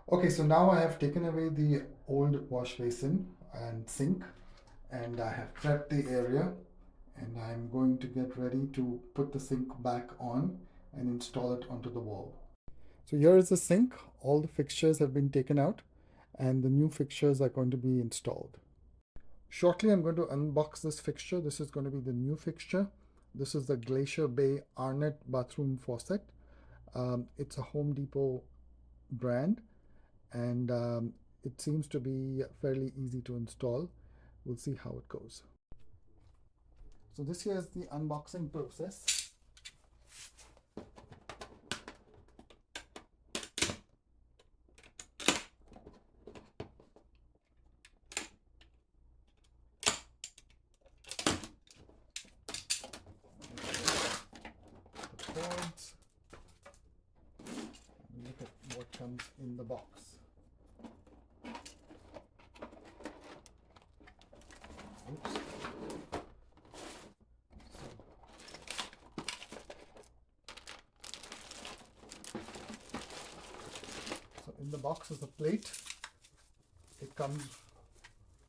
Okay, so now I have taken away the old wash basin and sink, and I have prepped the area, and I'm going to get ready to put the sink back on and install it onto the wall. So here is the sink. All the fixtures have been taken out and the new fixtures are going to be installed. Shortly, I'm going to unbox this fixture. This is going to be the new fixture. This is the Glacier Bay Arnette bathroom faucet. It's a Home Depot brand, and it seems to be fairly easy to install. We'll see how it goes. So this here is the unboxing process. The cords. Look at what comes in the box. Oops. So in the box is a plate. It comes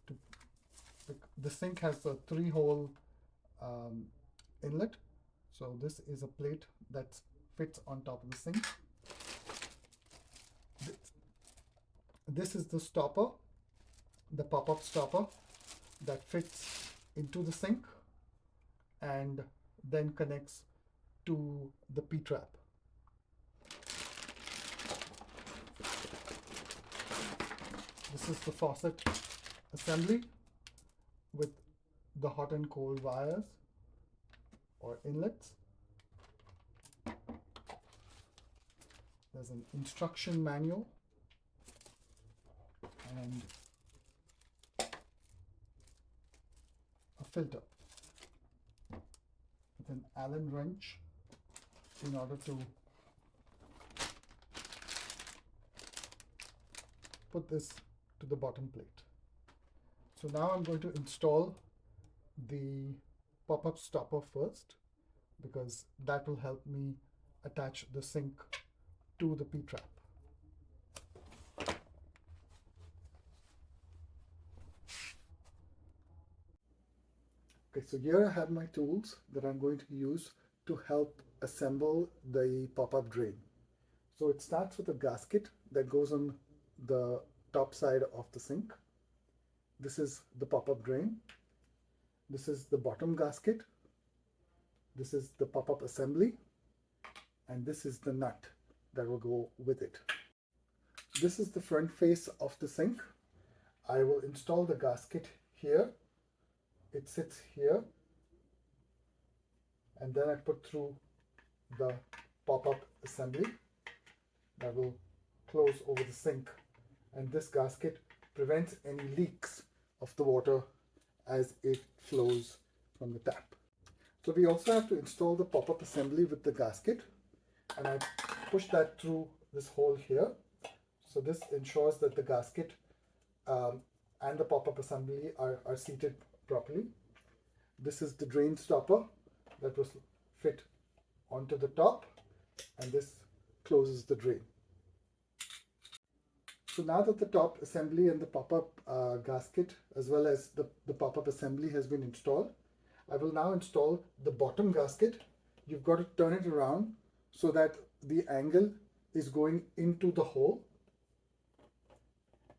to the sink has a 3-hole inlet. So this is a plate that fits on top of the sink. This is the stopper, the pop-up stopper that fits into the sink and then connects to the P-trap. This is the faucet assembly with the hot and cold wires or inlets. There's an instruction manual and a filter with an Allen wrench in order to put this to the bottom plate. So now I'm going to install the pop-up stopper first, because that will help me attach the sink to the P-trap. Okay, so here I have my tools that I'm going to use to help assemble the pop-up drain. So it starts with a gasket that goes on the top side of the sink. This is the pop-up drain. This is the bottom gasket. This is the pop-up assembly. And this is the nut that will go with it. This is the front face of the sink. I will install the gasket here. It sits here. And then I put through the pop-up assembly that will close over the sink. And this gasket prevents any leaks of the water as it flows from the tap. So we also have to install the pop-up assembly with the gasket, and I push that through this hole here. So this ensures that the gasket and the pop-up assembly are seated properly. This is the drain stopper that was fit onto the top, and this closes the drain. So now that the top assembly and the pop-up gasket as well as the pop-up assembly has been installed, I will now install the bottom gasket. You've got to turn it around so that the angle is going into the hole,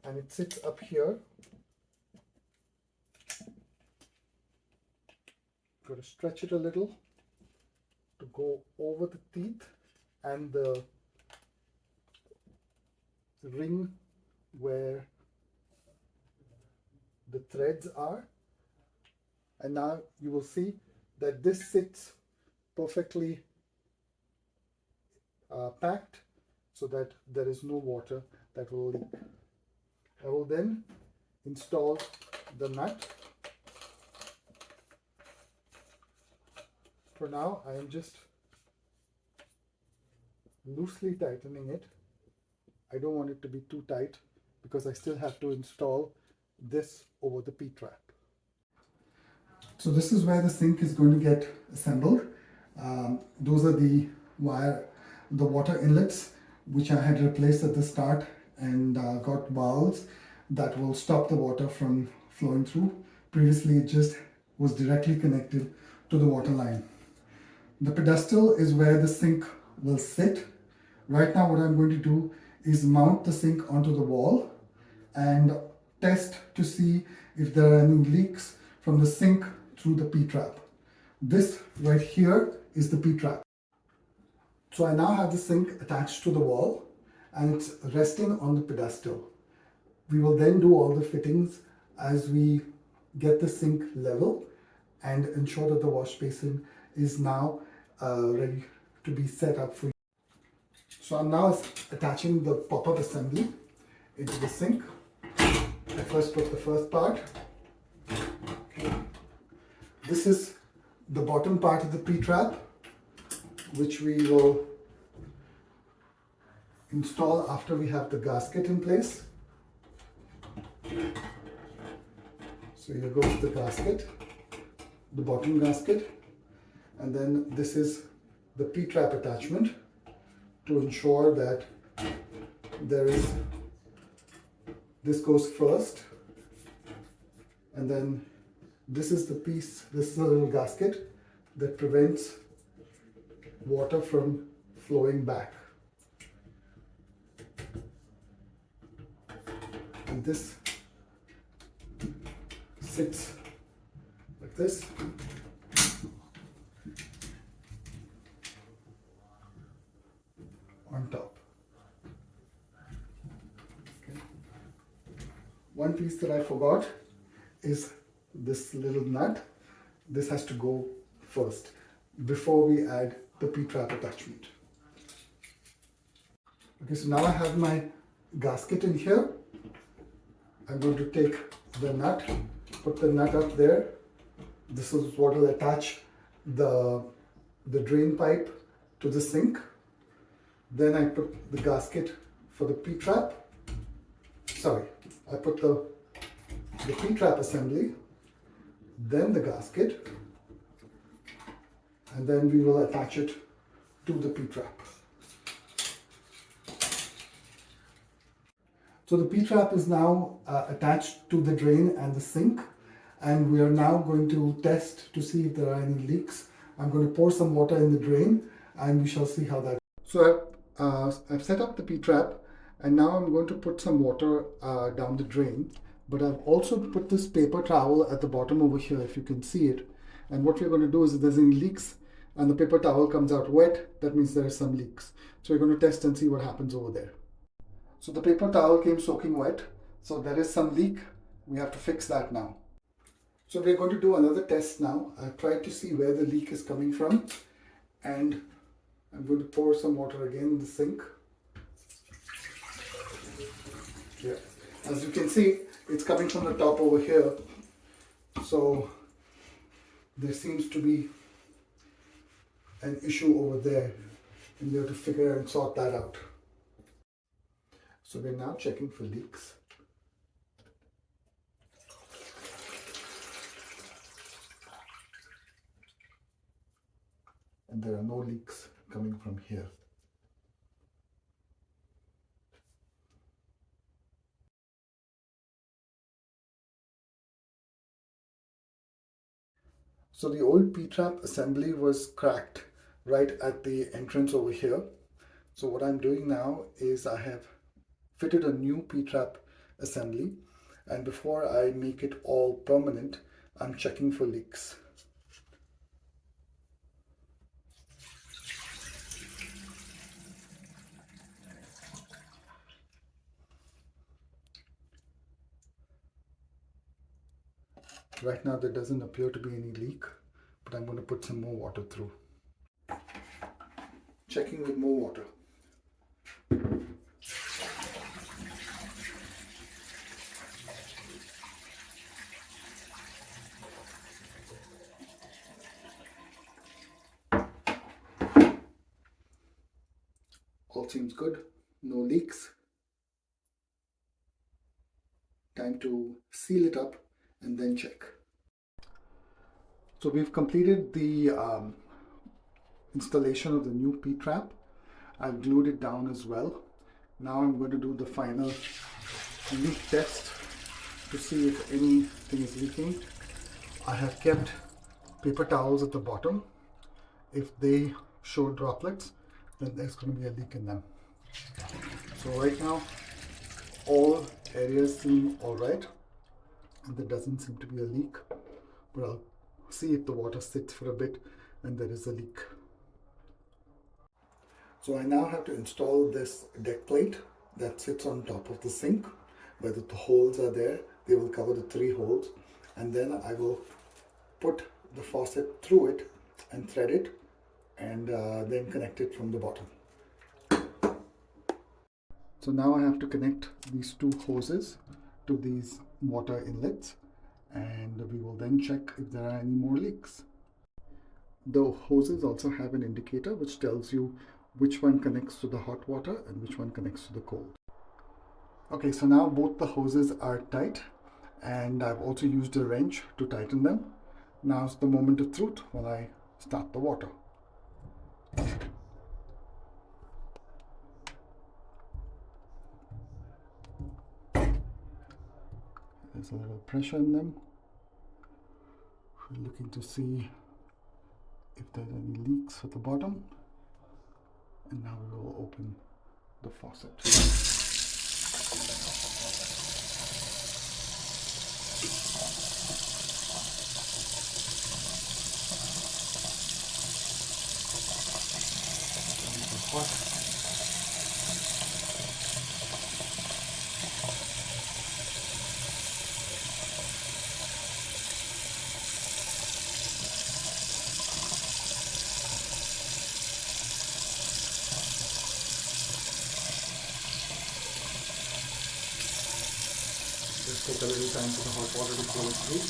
and it sits up here. Got to stretch it a little to go over the teeth and the ring where the threads are. And now you will see that this sits perfectly packed so that there is no water that will leak. I will then install the nut. For now, I am just loosely tightening it. I don't want it to be too tight because I still have to install this over the P-trap. So this is where the sink is going to get assembled. Those are the water inlets which I had replaced at the start and got valves that will stop the water from flowing through. Previously, it just was directly connected to the water line. The pedestal is where the sink will sit. Right now, what I'm going to do is mount the sink onto the wall and test to see if there are any leaks from the sink through the P-trap. This right here is the P-trap. So I now have the sink attached to the wall and it's resting on the pedestal. We will then do all the fittings as we get the sink level and ensure that the wash basin is now ready to be set up for you. So I'm now attaching the pop-up assembly into the sink. I first put the first part. Okay. This is the bottom part of the P-trap, which we will install after we have the gasket in place. So here goes the gasket, the bottom gasket, and then this is the P-trap attachment to ensure that this goes first, and then this is the piece, this is a little gasket that prevents water from flowing back. And this sits like this. On top. Okay. One piece that I forgot is this little nut. This has to go first before we add the P-trap attachment. Okay, so now I have my gasket in here. I'm going to take the nut, put the nut up there. This is what will attach the drain pipe to the sink. Then I put the gasket for the P-trap. Sorry, I put the P-trap assembly, then the gasket, and then we will attach it to the P-trap. So the P-trap is now attached to the drain and the sink, and we are now going to test to see if there are any leaks. I'm going to pour some water in the drain and we shall see how that. So I've set up the P-trap, and now I'm going to put some water down the drain, but I've also put this paper towel at the bottom over here, if you can see it. And what we're going to do is if there's any leaks and the paper towel comes out wet, that means there are some leaks. So we're going to test and see what happens over there. So the paper towel came soaking wet, so there is some leak. We have to fix that now. So we're going to do another test now. I've tried to see where the leak is coming from, and I'm going to pour some water again in the sink. Yeah. As you can see, it's coming from the top over here. So there seems to be an issue over there, and we have to figure and sort that out. So we're now checking for leaks. And there are no leaks coming from here. So the old P-trap assembly was cracked right at the entrance over here. So what I'm doing now is I have fitted a new P-trap assembly, and before I make it all permanent, I'm checking for leaks. Right now there doesn't appear to be any leak, but I'm going to put some more water through. Checking with more water. All seems good, no leaks. Time to seal it up and then check. So we've completed the installation of the new P-trap. I've glued it down as well, Now I'm going to do the final leak test to see if anything is leaking. I have kept paper towels at the bottom. If they show droplets, then there's going to be a leak in them. So right now, all areas seem alright, and there doesn't seem to be a leak. But I'll see if the water sits for a bit and there is a leak. So I now have to install this deck plate that sits on top of the sink, where the holes are there. They will cover the 3 holes, and then I will put the faucet through it and thread it, and then connect it from the bottom. So now I have to connect these 2 hoses to these water inlets, and we will then check if there are any more leaks. The hoses also have an indicator which tells you which one connects to the hot water and which one connects to the cold. Okay, so now both the hoses are tight, and I've also used a wrench to tighten them. Now's the moment of truth when I start the water. There's a little pressure in them. We're looking to see if there's any leaks at the bottom. And now we will open the faucet. Hot. Just take a little time for the hot water to flow through.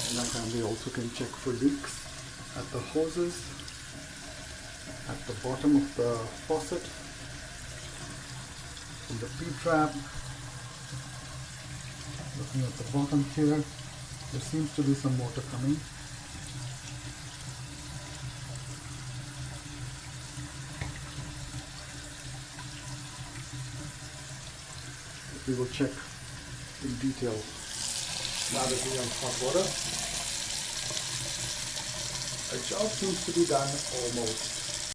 And that time we also can check for leaks at the hoses, at the bottom of the faucet, in the P-trap. Looking at the bottom here, there seems to be some water coming. We will check in detail now that we are on hot water. Our job seems to be done almost.